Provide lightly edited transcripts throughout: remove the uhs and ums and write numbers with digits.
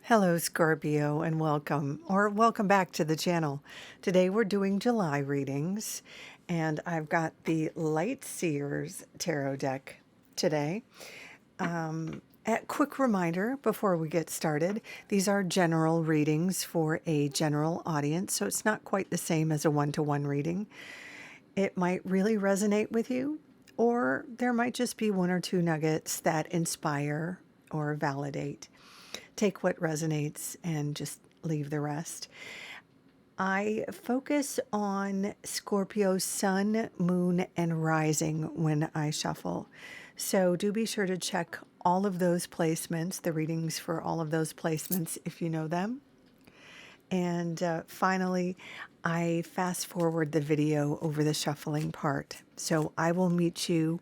Hello, Scorpio, and welcome back to the channel. Today we're doing July readings, and I've got the Light Seers Tarot deck today. A quick reminder before we get started, these are general readings for a general audience, so it's not quite the same as a one-to-one reading. It might really resonate with you, or there might just be one or two nuggets that inspire or validate. Take what resonates and just leave the rest. I focus on Scorpio sun, moon, and rising when I shuffle. So do be sure to check all of those placements, the readings for all of those placements if you know them. And finally, I fast forward the video over the shuffling part. So I will meet you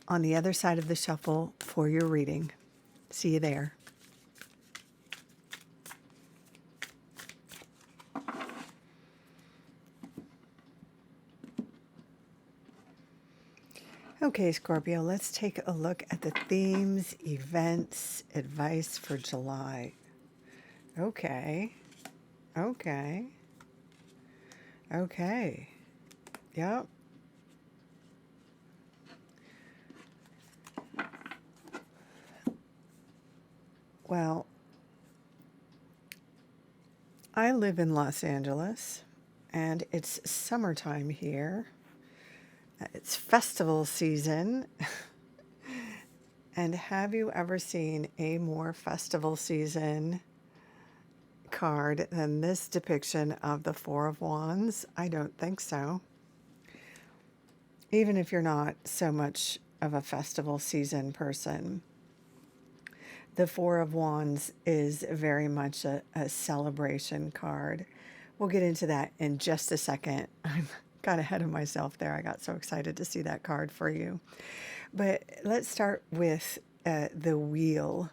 on the other side of the shuffle for your reading. See you there. Okay, Scorpio, let's take a look at the themes, events, advice for July. Okay. Yep. Well, I live in Los Angeles, and it's summertime here. It's festival season. And have you ever seen a more festival season card than this depiction of the Four of Wands? I don't think so. Even if you're not so much of a festival season person, the Four of Wands is very much a celebration card. We'll get into that in just a second. I got ahead of myself there. I got so excited to see that card for you. But let's start with the wheel,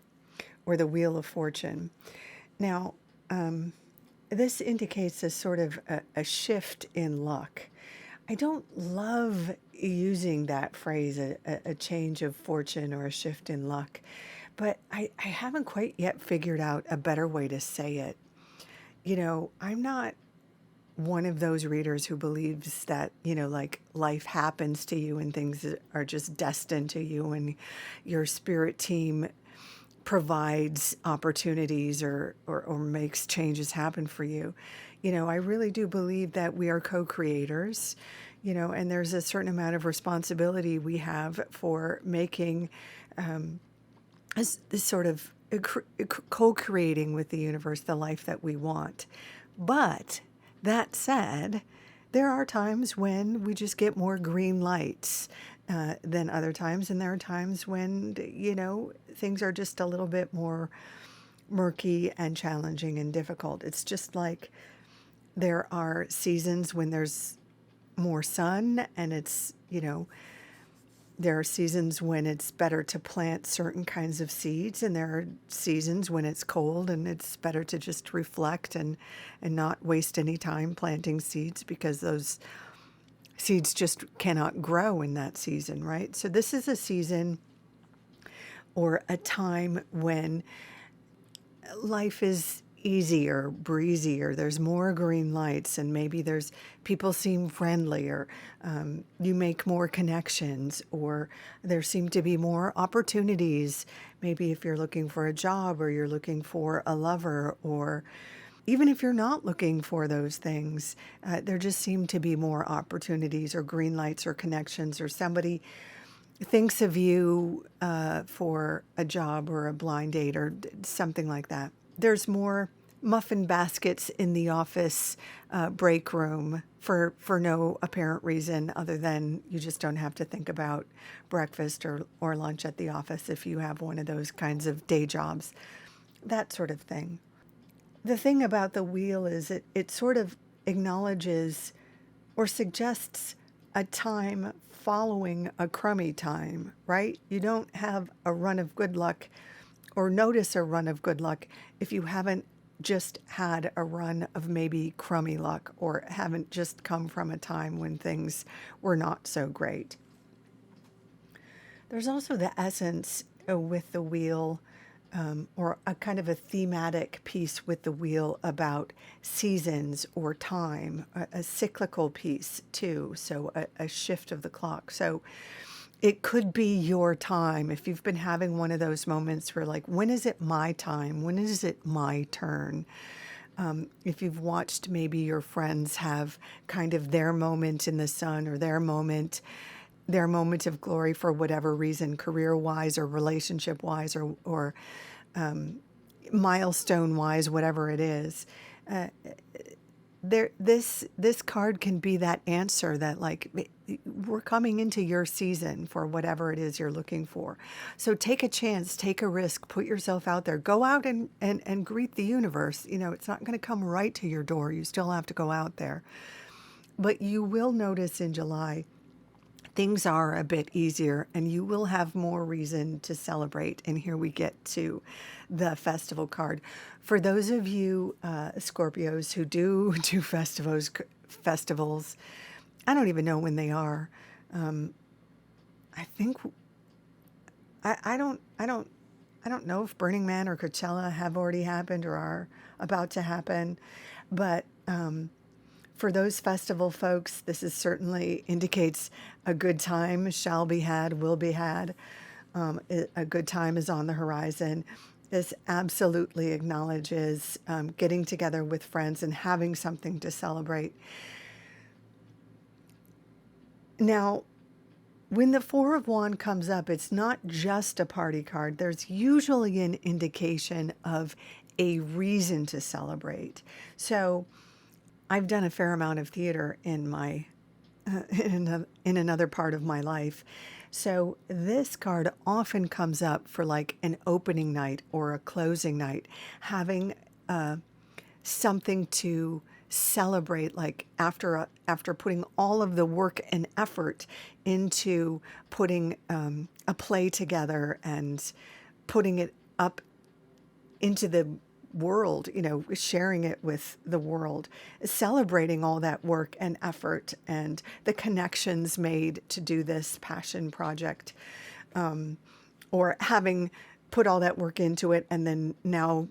or the Wheel of Fortune. Now, this indicates a sort of a shift in luck. I don't love using that phrase, a change of fortune or a shift in luck, but I haven't quite yet figured out a better way to say it. You know, I'm not one of those readers who believes that, like life happens to you and things are just destined to you and your spirit team provides opportunities or makes changes happen for you. I really do believe that we are co-creators, and there's a certain amount of responsibility we have for making this sort of co-creating with the universe the life that we want. But that said, there are times when we just get more green lights than other times, and there are times when, things are just a little bit more murky and challenging and difficult. It's just like there are seasons when there's more sun, and it's, there are seasons when it's better to plant certain kinds of seeds, and there are seasons when it's cold and it's better to just reflect and not waste any time planting seeds, because those seeds just cannot grow in that season, right? So this is a season or a time when life is easier, breezier, there's more green lights, and maybe there's people seem friendlier, you make more connections, or there seem to be more opportunities. Maybe if you're looking for a job, or you're looking for a lover, or even if you're not looking for those things, there just seem to be more opportunities or green lights or connections, or somebody thinks of you for a job or a blind date or something like that. There's more muffin baskets in the office break room for no apparent reason other than you just don't have to think about breakfast or lunch at the office if you have one of those kinds of day jobs, that sort of thing. The thing about the wheel is it sort of acknowledges or suggests a time following a crummy time, right? You don't have a run of good luck or notice a run of good luck if you haven't just had a run of maybe crummy luck, or haven't just come from a time when things were not so great. There's also the essence with the wheel or a kind of a thematic piece with the wheel about seasons or time, a cyclical piece too, so a shift of the clock. So it could be your time if you've been having one of those moments where, like, when is it my time? When is it my turn? If you've watched maybe your friends have kind of their moment in the sun, or their moment of glory for whatever reason, career-wise or relationship-wise, or milestone-wise, whatever it is, this card can be that answer that, like, we're coming into your season for whatever it is you're looking for. So take a chance, take a risk, put yourself out there, go out and greet the universe. You know, it's not going to come right to your door. You still have to go out there. But you will notice in July, things are a bit easier and you will have more reason to celebrate. And here we get to the festival card. For those of you Scorpios who do festivals, I don't even know when they are. I think I don't know if Burning Man or Coachella have already happened or are about to happen, but for those festival folks, this is certainly indicates a good time shall be had, will be had. A good time is on the horizon. This absolutely acknowledges getting together with friends and having something to celebrate. Now, when the Four of Wands comes up, it's not just a party card. There's usually an indication of a reason to celebrate. So I've done a fair amount of theater in my in another part of my life. So this card often comes up for like an opening night or a closing night, having something to celebrate, like after putting all of the work and effort into putting a play together and putting it up into the world, you know, sharing it with the world, celebrating all that work and effort and the connections made to do this passion project, or having put all that work into it and then now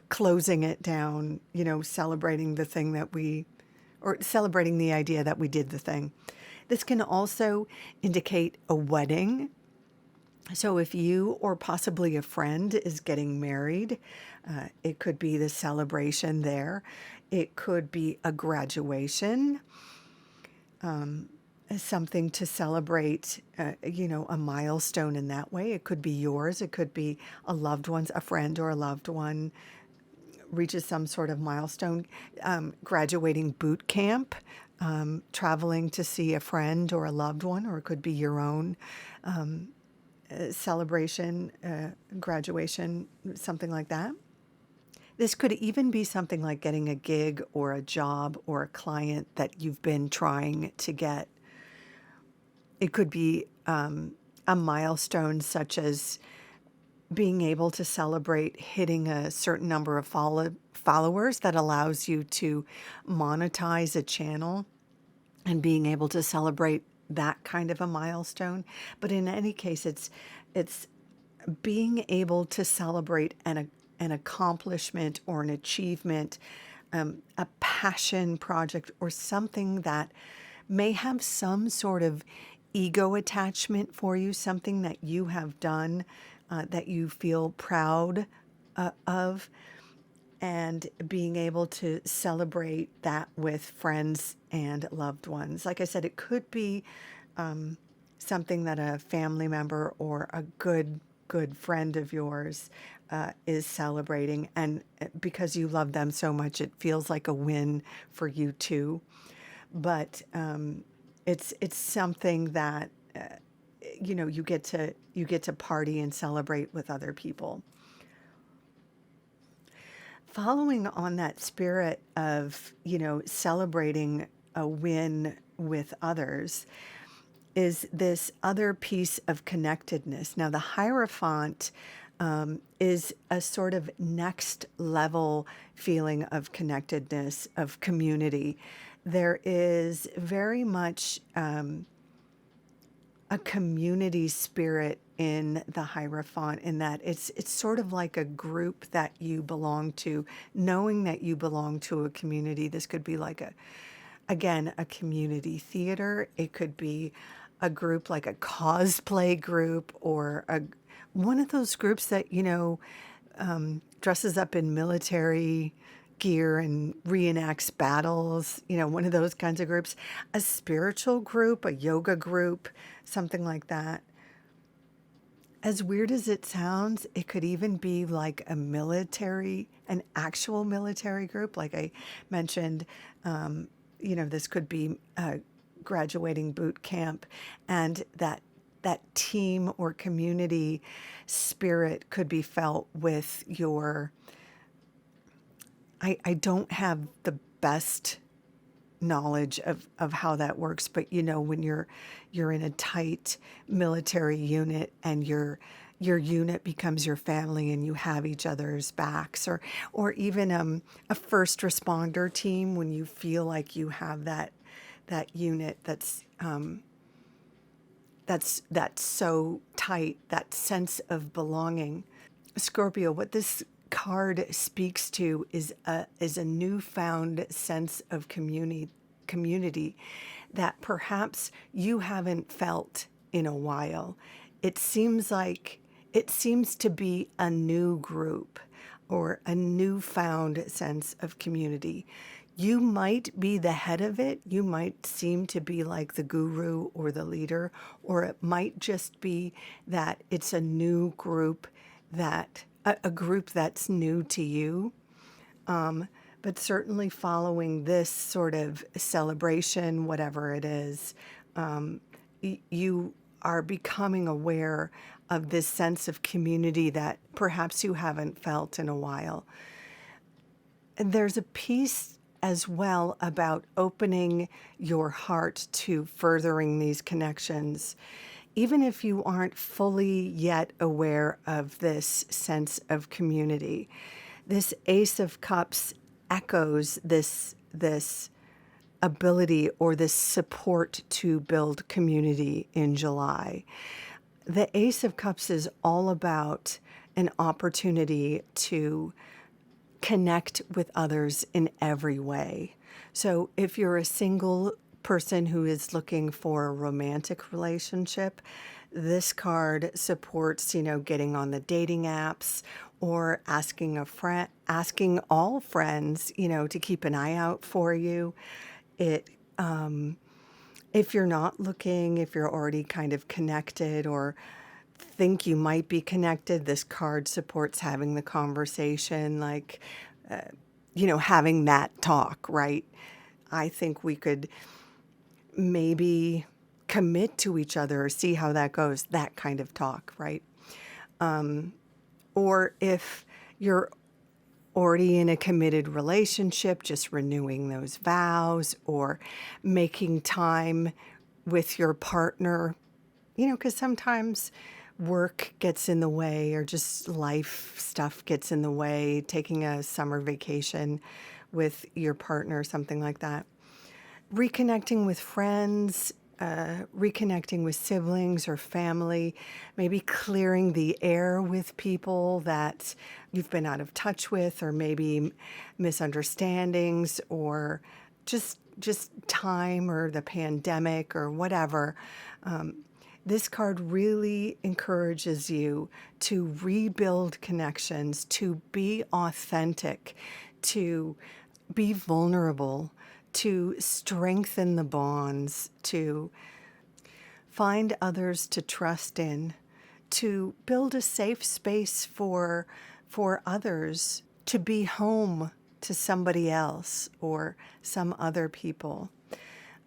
closing it down, you know, celebrating the thing that or celebrating the idea that we did the thing. This can also indicate a wedding. So if you or possibly a friend is getting married, it could be the celebration there. It could be a graduation, something to celebrate, you know, a milestone in that way. It could be yours. It could be a loved one's, a friend or a loved one reaches some sort of milestone, graduating boot camp, traveling to see a friend or a loved one, or it could be your own celebration, graduation, something like that. This could even be something like getting a gig or a job or a client that you've been trying to get. It could be a milestone such as being able to celebrate hitting a certain number of followers that allows you to monetize a channel, and being able to celebrate that kind of a milestone. But in any case, it's being able to celebrate an accomplishment or an achievement, a passion project, or something that may have some sort of ego attachment for you, something that you have done that you feel proud of, and being able to celebrate that with friends and loved ones. Like I said, it could be something that a family member or a good friend of yours is celebrating, and because you love them so much, it feels like a win for you too. But it's something that you know, you get to party and celebrate with other people. Following on that spirit of, you know, celebrating a win with others is this other piece of connectedness. Now, the Hierophant is a sort of next level feeling of connectedness, of community. There is very much a a community spirit in the Hierophant, in that it's sort of like a group that you belong to, knowing that you belong to a community. This could be like a community theater. It could be a group like a cosplay group, or one of those groups that, dresses up in military gear and reenacts battles, one of those kinds of groups, a spiritual group, a yoga group, something like that. As weird as it sounds, it could even be like an actual military group. Like I mentioned, this could be graduating boot camp, and that team or community spirit could be felt with your. I don't have the best knowledge of how that works, but when you're in a tight military unit, and your unit becomes your family, and you have each other's backs, or even a first responder team, when you feel like you have that unit that's so tight, that sense of belonging. Scorpio, what this card speaks to is a newfound sense of community that perhaps you haven't felt in a while. It seems to be a new group, or a newfound sense of community. You might be the head of it. You might seem to be like the guru or the leader, or it might just be that it's a new group, that a group that's new to you. But certainly following this sort of celebration, whatever it is, you are becoming aware of this sense of community that perhaps you haven't felt in a while. And there's a piece as well about opening your heart to furthering these connections, even if you aren't fully yet aware of this sense of community. This Ace of Cups echoes this ability, or this support to build community in July. The Ace of Cups is all about an opportunity to connect with others in every way. So if you're a single person who is looking for a romantic relationship, this card supports, getting on the dating apps, or asking all friends, to keep an eye out for you. It, if you're not looking, if you're already kind of connected, or think you might be connected, this card supports having the conversation, like, having that talk, right? I think we could maybe commit to each other, or see how that goes, that kind of talk, right? Or if you're already in a committed relationship, just renewing those vows, or making time with your partner, because sometimes work gets in the way, or just life stuff gets in the way, taking a summer vacation with your partner, something like that. Reconnecting with friends, reconnecting with siblings or family, maybe clearing the air with people that you've been out of touch with, or maybe misunderstandings, or just time, or the pandemic, or whatever. This card really encourages you to rebuild connections, to be authentic, to be vulnerable, to strengthen the bonds, to find others to trust in, to build a safe space for others to be home to somebody else, or some other people.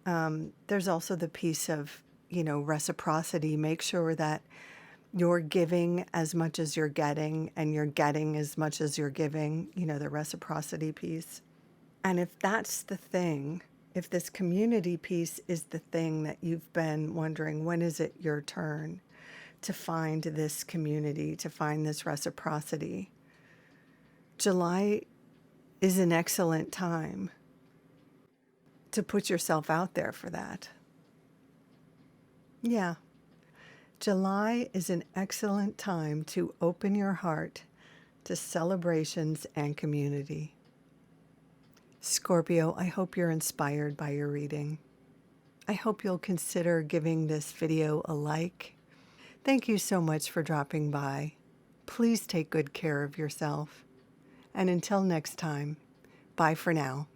There's also the piece of, reciprocity. Make sure that you're giving as much as you're getting, and you're getting as much as you're giving, the reciprocity piece. And if that's the thing, if this community piece is the thing that you've been wondering, when is it your turn to find this community, to find this reciprocity? July is an excellent time to put yourself out there for that. Yeah. July is an excellent time to open your heart to celebrations and community. Scorpio, I hope you're inspired by your reading. I hope you'll consider giving this video a like. Thank you so much for dropping by. Please take good care of yourself. And until next time, bye for now.